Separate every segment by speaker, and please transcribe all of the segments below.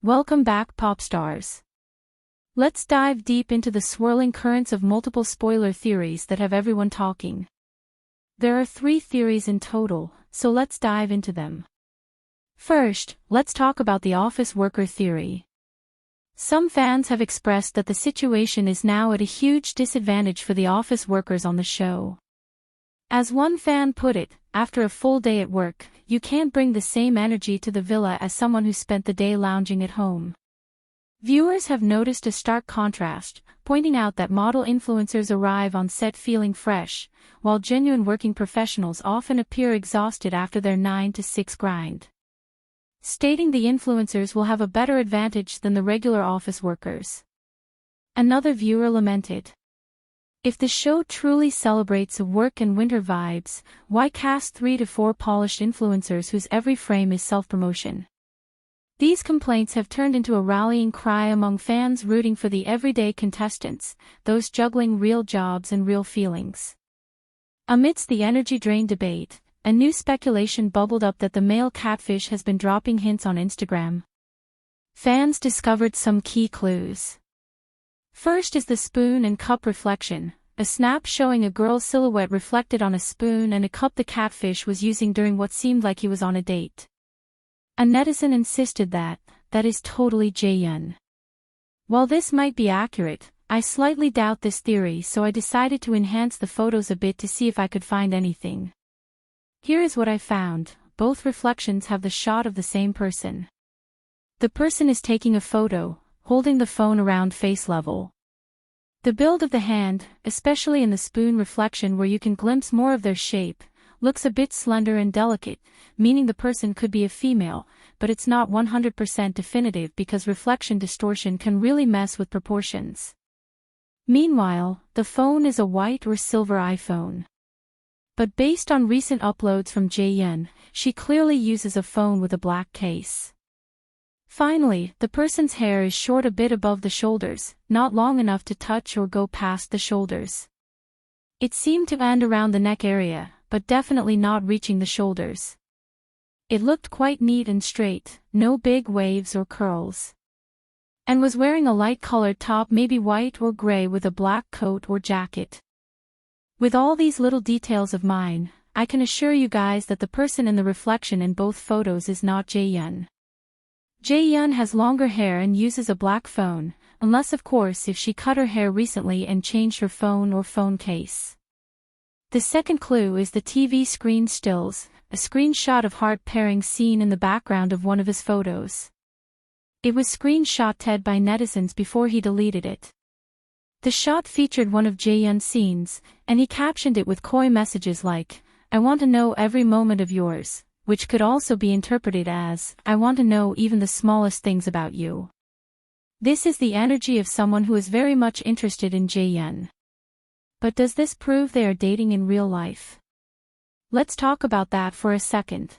Speaker 1: Welcome back, pop stars. Let's dive deep into the swirling currents of multiple spoiler theories that have everyone talking. There are 3 theories in total, so let's dive into them. First, let's talk about the office worker theory. Some fans have expressed that the situation is now at a huge disadvantage for the office workers on the show. As one fan put it, after a full day at work, you can't bring the same energy to the villa as someone who spent the day lounging at home. Viewers have noticed a stark contrast, pointing out that model influencers arrive on set feeling fresh, while genuine working professionals often appear exhausted after their 9-to-6 grind, stating the influencers will have a better advantage than the regular office workers. Another viewer lamented, "If the show truly celebrates work and winter vibes, why cast 3 to 4 polished influencers whose every frame is self-promotion?" These complaints have turned into a rallying cry among fans rooting for the everyday contestants, those juggling real jobs and real feelings. Amidst the energy drain debate, a new speculation bubbled up that the male catfish has been dropping hints on Instagram. Fans discovered some key clues. First is the spoon and cup reflection, a snap showing a girl's silhouette reflected on a spoon and a cup the catfish was using during what seemed like he was on a date. A netizen insisted that is totally Jaehyun. While this might be accurate, I slightly doubt this theory, so I decided to enhance the photos a bit to see if I could find anything. Here is what I found. Both reflections have the shot of the same person. The person is taking a photo, holding the phone around face level. The build of the hand, especially in the spoon reflection where you can glimpse more of their shape, looks a bit slender and delicate, meaning the person could be a female, but it's not 100% definitive because reflection distortion can really mess with proportions. Meanwhile, the phone is a white or silver iPhone. But based on recent uploads from Jaehyun, she clearly uses a phone with a black case. Finally, the person's hair is short a bit above the shoulders, not long enough to touch or go past the shoulders. It seemed to end around the neck area, but definitely not reaching the shoulders. It looked quite neat and straight, no big waves or curls. And was wearing a light-colored top, maybe white or gray, with a black coat or jacket. With all these little details of mine, I can assure you guys that the person in the reflection in both photos is not Jaehyun. Jaehyun has longer hair and uses a black phone, unless of course if she cut her hair recently and changed her phone or phone case. The second clue is the TV screen stills, a screenshot of heart pairing seen in the background of one of his photos. It was screenshotted by netizens before he deleted it. The shot featured one of Jaehyun's scenes, and he captioned it with coy messages like, "I want to know every moment of yours," which could also be interpreted as, "I want to know even the smallest things about you." This is the energy of someone who is very much interested in Jaehyun. But does this prove they are dating in real life? Let's talk about that for a second.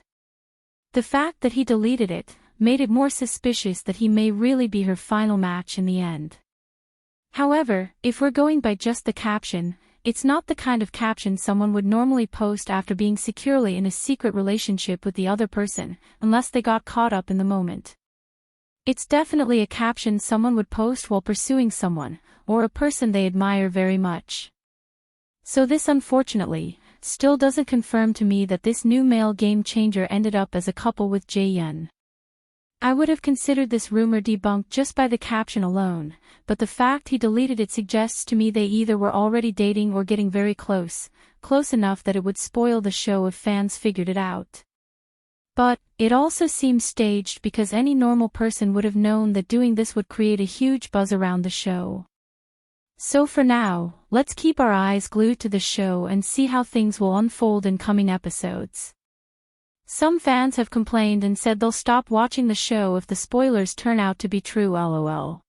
Speaker 1: The fact that he deleted it made it more suspicious that he may really be her final match in the end. However, if we're going by just the caption, it's not the kind of caption someone would normally post after being securely in a secret relationship with the other person, unless they got caught up in the moment. It's definitely a caption someone would post while pursuing someone, or a person they admire very much. So this, unfortunately, still doesn't confirm to me that this new male game changer ended up as a couple with Jaehyun. I would have considered this rumor debunked just by the caption alone, but the fact he deleted it suggests to me they either were already dating or getting very close enough that it would spoil the show if fans figured it out. But it also seems staged because any normal person would have known that doing this would create a huge buzz around the show. So for now, let's keep our eyes glued to the show and see how things will unfold in coming episodes. Some fans have complained and said they'll stop watching the show if the spoilers turn out to be true, lol.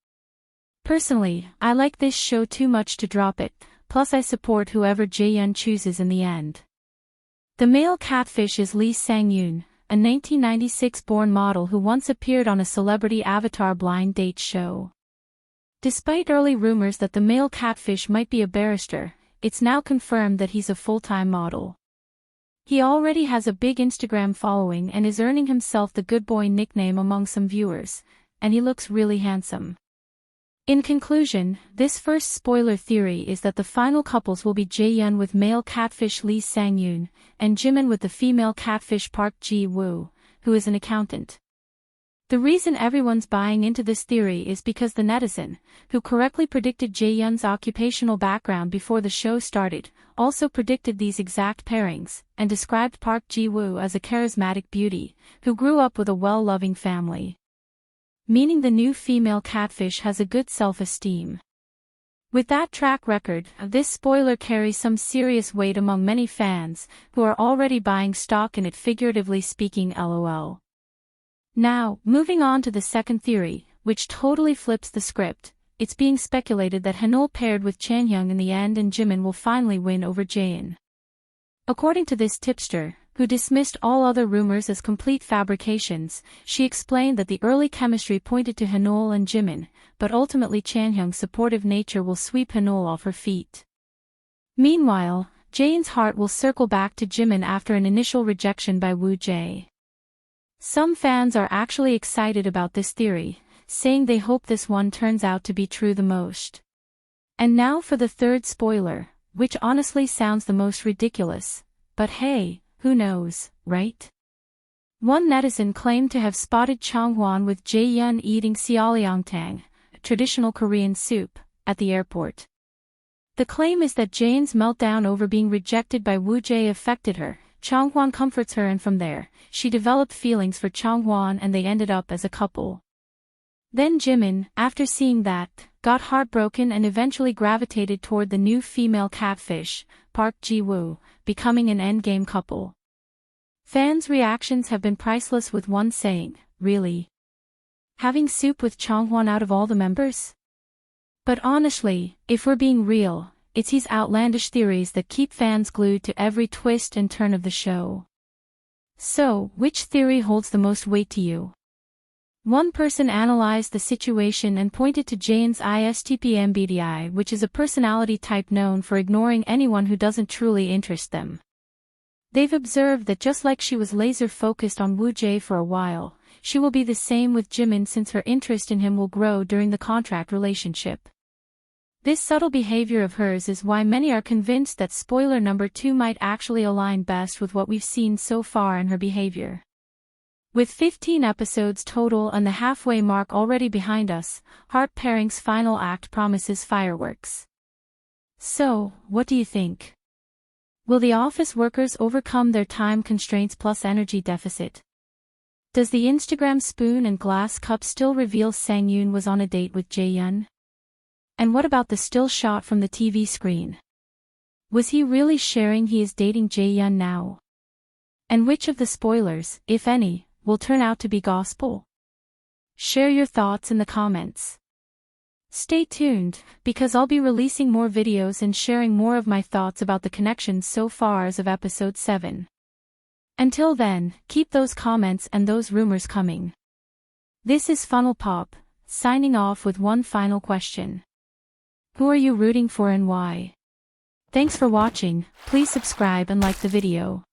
Speaker 1: Personally, I like this show too much to drop it, plus I support whoever Jaehyun chooses in the end. The male catfish is Lee Sang-yoon, a 1996-born model who once appeared on a celebrity avatar blind date show. Despite early rumors that the male catfish might be a barrister, it's now confirmed that he's a full-time model. He already has a big Instagram following and is earning himself the good boy nickname among some viewers, and he looks really handsome. In conclusion, this first spoiler theory is that the final couples will be Jaehyun with male catfish Lee Sang-yoon, and Jimin with the female catfish Park Ji-woo, who is an accountant. The reason everyone's buying into this theory is because the netizen, who correctly predicted Jaehyun's occupational background before the show started, also predicted these exact pairings, and described Park Ji-woo as a charismatic beauty, who grew up with a well-loving family. Meaning the new female catfish has a good self-esteem. With that track record, this spoiler carries some serious weight among many fans, who are already buying stock in it, figuratively speaking, lol. Now, moving on to the second theory, which totally flips the script. It's being speculated that Hanul paired with Chanhyung in the end and Jimin will finally win over Jaehyun. According to this tipster, who dismissed all other rumors as complete fabrications, she explained that the early chemistry pointed to Hanul and Jimin, but ultimately Chanhyung's supportive nature will sweep Hanul off her feet. Meanwhile, Jaehyun's heart will circle back to Jimin after an initial rejection by Woo Jae. Some fans are actually excited about this theory, saying they hope this one turns out to be true the most. And now for the third spoiler, which honestly sounds the most ridiculous, but hey, who knows, right? One netizen claimed to have spotted Changhwan with Jaehyun eating seollyeongtang, a traditional Korean soup, at the airport. The claim is that Jaehyun's meltdown over being rejected by Woo Jae affected her. Changhwan comforts her, and from there, she developed feelings for Changhwan and they ended up as a couple. Then Jimin, after seeing that, got heartbroken and eventually gravitated toward the new female catfish, Park Ji-woo, becoming an endgame couple. Fans' reactions have been priceless, with one saying, "Really? Having soup with Changhwan out of all the members?" But honestly, if we're being real, it's these outlandish theories that keep fans glued to every twist and turn of the show. So, which theory holds the most weight to you? One person analyzed the situation and pointed to Jaehyun's ISTP MBTI, which is a personality type known for ignoring anyone who doesn't truly interest them. They've observed that just like she was laser-focused on Woo Jae for a while, she will be the same with Jimin, since her interest in him will grow during the contract relationship. This subtle behavior of hers is why many are convinced that spoiler number 2 might actually align best with what we've seen so far in her behavior. With 15 episodes total and the halfway mark already behind us, Heart Pairing's final act promises fireworks. So, what do you think? Will the office workers overcome their time constraints plus energy deficit? Does the Instagram spoon and glass cup still reveal Sang-yoon was on a date with Jaehyun? And what about the still shot from the TV screen? Was he really sharing he is dating Jaehyun now? And which of the spoilers, if any, will turn out to be gospel? Share your thoughts in the comments. Stay tuned, because I'll be releasing more videos and sharing more of my thoughts about the connections so far as of episode 7. Until then, keep those comments and those rumors coming. This is Funnel Pop, signing off with one final question. Who are you rooting for and why? Thanks for watching, please subscribe and like the video.